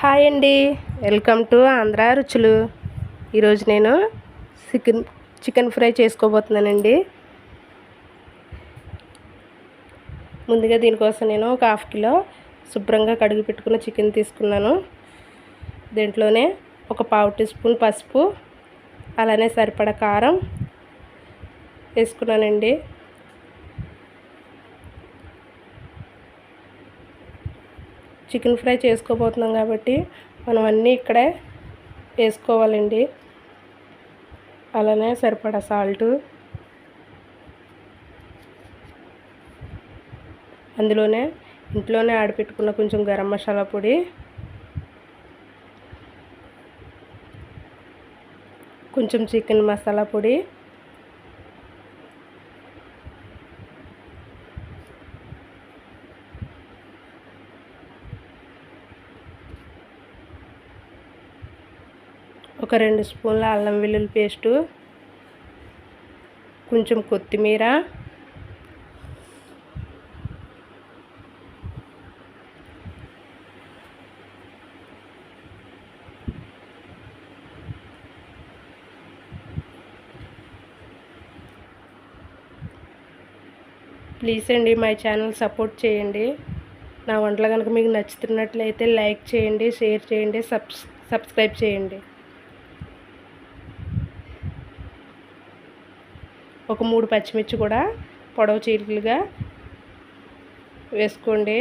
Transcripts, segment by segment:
Hi అండి, welcome to Andhra రుచులు. ఈరోజు నేను చికెన్ ఫ్రై చేసుకోబోతున్నానండి. ముందుగా దీనికోసం నేను ఒక హాఫ్ కిలో శుభ్రంగా కడిగి పెట్టుకున్న చికెన్ తీసుకున్నాను. దీంట్లోనే ఒక పావు టీ స్పూన్ పసుపు, అలానే సరిపడా కారం వేసుకున్నానండి. చికెన్ ఫ్రై చేసుకోబోతున్నాం కాబట్టి మనం అన్నీ ఇక్కడే వేసుకోవాలండి. అలానే సరిపడా సాల్టు, అందులోనే ఇంట్లోనే ఆడిపెట్టుకున్న కొంచెం గరం మసాలా పొడి, కొంచెం చికెన్ మసాలా పొడి, ఒక 2 స్పూన్ల అల్లం వెల్లుల్లి పేస్టు, కొంచెం కొత్తిమీర, ప్లీజ్ అండి మై ఛానల్ సపోర్ట్ చేయండి. నా వంటలు కనుక మీకు నచ్చుతున్నట్లయితే లైక్ చేయండి, షేర్ చేయండి, సబ్స్క్రైబ్ చేయండి. ఒక 3 పచ్చిమిర్చి కూడా పొడవు చీలికలుగా వేసుకోండి.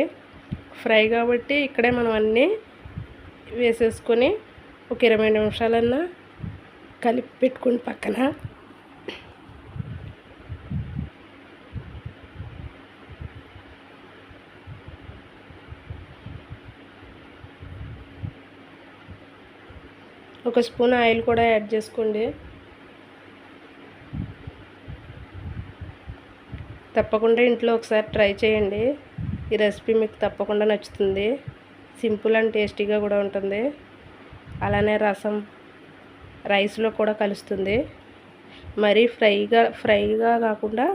ఫ్రై కాబట్టి ఇక్కడే మనం అన్నీ వేసేసుకొని ఒక 20 నిమిషాలన్నా కలిపి పెట్టుకుని పక్కన ఒక స్పూన్ ఆయిల్ కూడా యాడ్ చేసుకోండి. తప్పకుండా ఇంట్లో ఒకసారి ట్రై చేయండి. ఈ రెసిపీ మీకు తప్పకుండా నచ్చుతుంది. సింపుల్ అండ్ టేస్టీగా కూడా ఉంటుంది. అలానే రసం రైస్లో కూడా కలుస్తుంది. మరీ ఫ్రైగా కాకుండా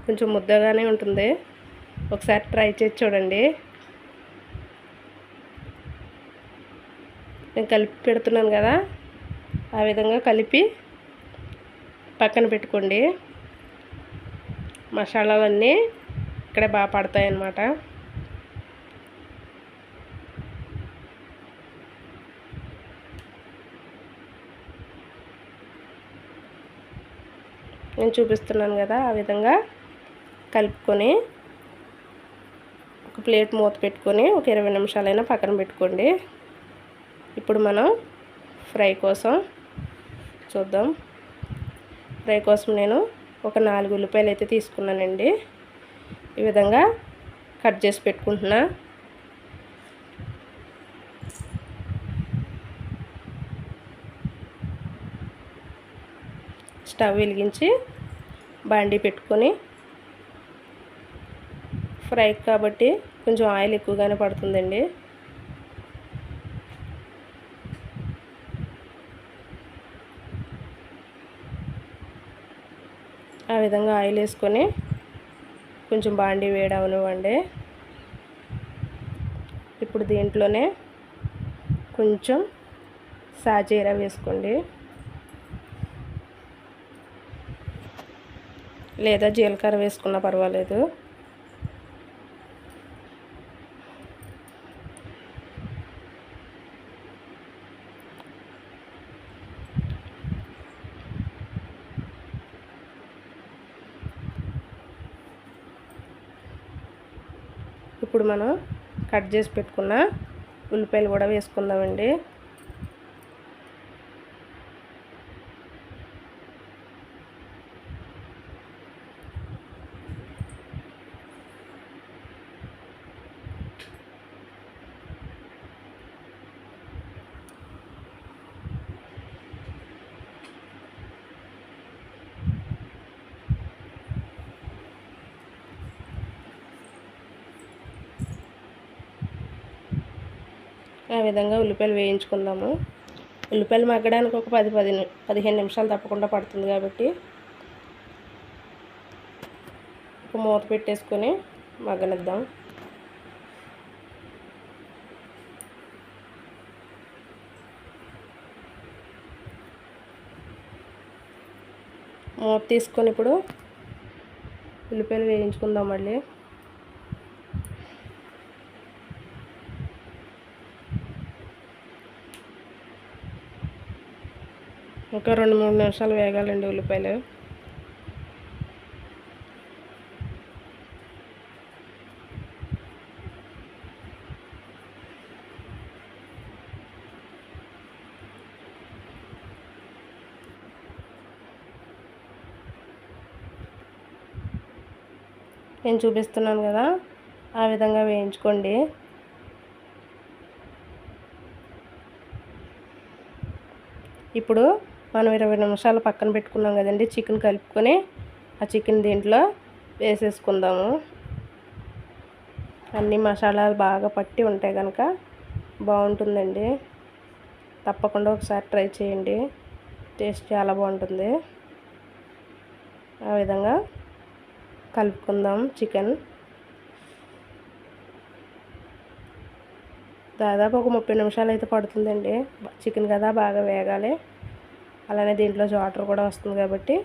కొంచెం ముద్దగానే ఉంటుంది. ఒకసారి ట్రై చేసి చూడండి. నేను కలిపి పెడుతున్నాను కదా, ఆ విధంగా కలిపి పక్కన పెట్టుకోండి. మసాలాలన్నీ ఇక్కడ బాగా పడతాయి అన్నమాట. నేను చూపిస్తున్నాను కదా, ఆ విధంగా కలుపుకొని ఒక ప్లేట్ మూత పెట్టుకొని ఒక 20 నిమిషాలైనా పక్కన పెట్టుకోండి. ఇప్పుడు మనం ఫ్రై కోసం చూద్దాం. ఫ్రై కోసం నేను ఒక 4 ఉల్లిపాయలు అయితే తీసుకున్నానండి. ఈ విధంగా కట్ చేసి పెట్టుకుంటున్నా. స్టవ్ వెలిగించి బాండీ పెట్టుకొని, ఫ్రై కాబట్టి కొంచెం ఆయిల్ ఎక్కువగానే పడుతుందండి. ఆ విధంగా ఆయిల్ వేసుకొని కొంచెం బాండీ వేడవనివ్వండి. ఇప్పుడు దీంట్లోనే కొంచెం సాజీరా వేసుకోండి, లేదా జీలకర్ర వేసుకున్నా పర్వాలేదు. ఇప్పుడు మనం కట్ చేసి పెట్టుకున్న ఉల్లిపాయలు కూడా వేసుకుందామండి. ఆ విధంగా ఉల్లిపాయలు వేయించుకుందాము. ఉల్లిపాయలు మగ్గడానికి ఒక 15 నిమిషాలు తప్పకుండా పడుతుంది కాబట్టి ఒక మూత పెట్టేసుకొని మగ్గనిద్దాం. మూత తీసుకొని ఇప్పుడు ఉల్లిపాయలు వేయించుకుందాం మళ్ళీ. ఇంకా 2-3 నిమిషాలు వేగాలండి ఉల్లిపాయలు. నేను చూపిస్తున్నాను కదా, ఆ విధంగా వేయించుకోండి. ఇప్పుడు మనం 20 నిమిషాలు పక్కన పెట్టుకున్నాం కదండి, చికెన్ కలుపుకొని ఆ చికెన్ దీంట్లో వేసేసుకుందాము. అన్ని మసాలాలు బాగా పట్టి ఉంటాయి కనుక బాగుంటుందండి. తప్పకుండా ఒకసారి ట్రై చేయండి, టేస్ట్ చాలా బాగుంటుంది. ఆ విధంగా కలుపుకుందాం చికెన్. దాదాపు ఒక 30 నిమిషాలు అయితే పడుతుందండి. చికెన్ కదా బాగా వేగాలి. అలానే దీంట్లో వాటర్ కూడా వస్తుంది కాబట్టి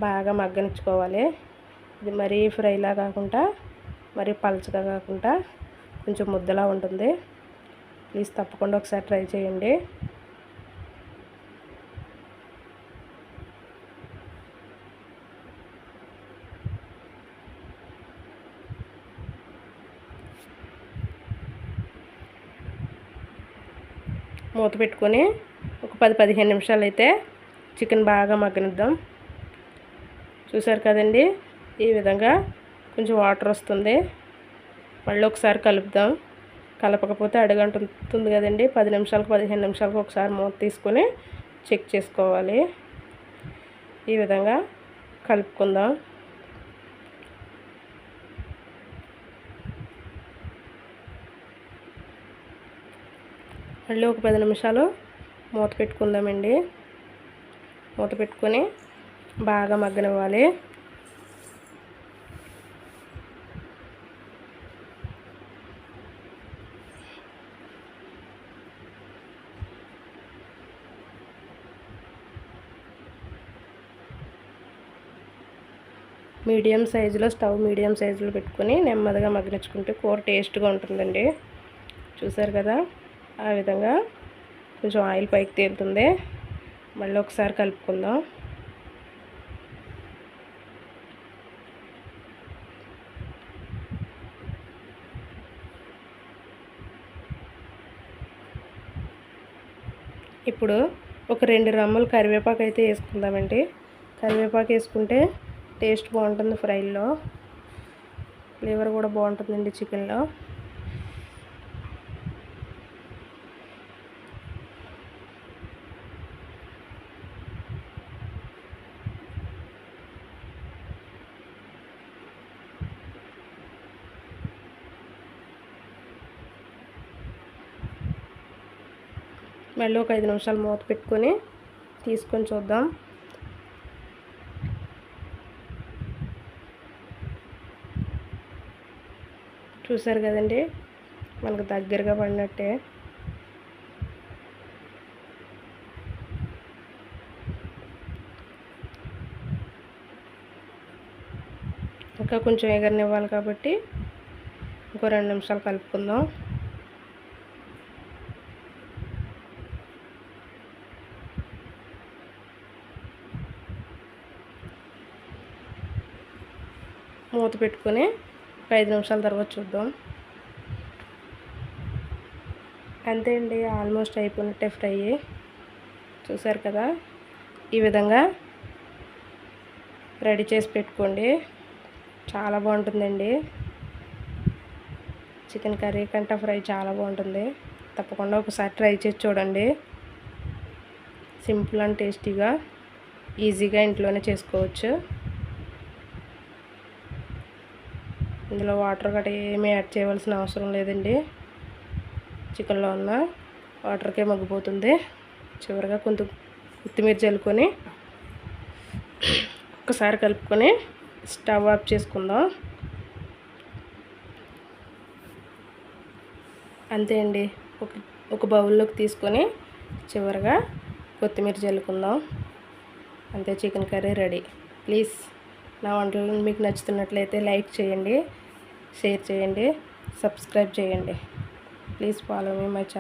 బాగా మగ్గనిచ్చుకోవాలి. ఇది మరీ ఫ్రైలా కాకుండా మరీ పలచగా కాకుండా కొంచెం ముద్దలా ఉంటుంది. ప్లీజ్ తప్పకుండా ఒకసారి ట్రై చేయండి. మూత పెట్టుకొని ఒక 10-15 నిమిషాలు అయితే చికెన్ బాగా మగ్గనిద్దాం. చూసారు కదండి, ఈ విధంగా కొంచెం వాటర్ వస్తుంది. మళ్ళీ ఒకసారి కలుపుదాం. కలపకపోతే అడుగంటుంది కదండి. 10 నిమిషాలకు 15 నిమిషాలకు ఒకసారి మూత తీసుకొని చెక్ చేసుకోవాలి. ఈ విధంగా కలుపుకుందాం. మళ్ళీ ఒక 10 నిమిషాలు మూత పెట్టుకుందామండి. మూత పెట్టుకొని బాగా మగ్గనివ్వాలి. మీడియం సైజులో స్టవ్ మీడియం సైజులో పెట్టుకొని నెమ్మదిగా మగ్గనించుకుంటే కూర టేస్ట్గా ఉంటుందండి. చూసారు కదా, ఆ విధంగా కొంచెం ఆయిల్ పైకి తేలుతుంది. మళ్ళీ ఒకసారి కలుపుకుందాం. ఇప్పుడు ఒక 2 రెమ్మలు కరివేపాకు అయితే వేసుకుందామండి. కరివేపాకు వేసుకుంటే టేస్ట్ బాగుంటుంది. ఫ్రైలో ఫ్లేవర్ కూడా బాగుంటుందండి చికెన్లో. మళ్ళీ ఒక 5 నిమిషాలు మూత పెట్టుకొని తీసుకొని చూద్దాం. చూసారు కదండి, మనకు దగ్గరగా పడినట్టే. ఇంకా కొంచెం ఎగరనివ్వాలి కాబట్టి ఇంకో 2 నిమిషాలు కలుపుకుందాం. మూత పెట్టుకొని 5 నిమిషాల తర్వాత చూద్దాం. అంతే అండి, ఆల్మోస్ట్ అయిపోయినట్టే ఫ్రై. చూసారు కదా, ఈ విధంగా రెడీ చేసి పెట్టుకోండి. చాలా బాగుంటుందండి. చికెన్ కర్రీ కంటే ఫ్రై చాలా బాగుంటుంది. తప్పకుండా ఒకసారి ట్రై చేసి చూడండి. సింపుల్ అండ్ టేస్టీగా ఈజీగా ఇంట్లోనే చేసుకోవచ్చు. ఇందులో వాటర్ గట్రా ఏమీ యాడ్ చేయవలసిన అవసరం లేదండి. చికెన్లో ఉన్న వాటర్కే మగ్గిపోతుంది. చివరిగా కొంచెం కొత్తిమీర చల్లుకొని ఒకసారి కలుపుకొని స్టవ్ ఆఫ్ చేసుకుందాం. అంతే అండి. ఒక బౌల్లోకి తీసుకొని చివరిగా కొత్తిమీర చల్లుకుందాం. అంతే, చికెన్ కర్రీ రెడీ. ప్లీజ్ నా వంటలు మీకు నచ్చుతున్నట్లయితే లైక్ చేయండి, షేర్ చేయండి, సబ్స్క్రైబ్ చేయండి. Please follow me my channel.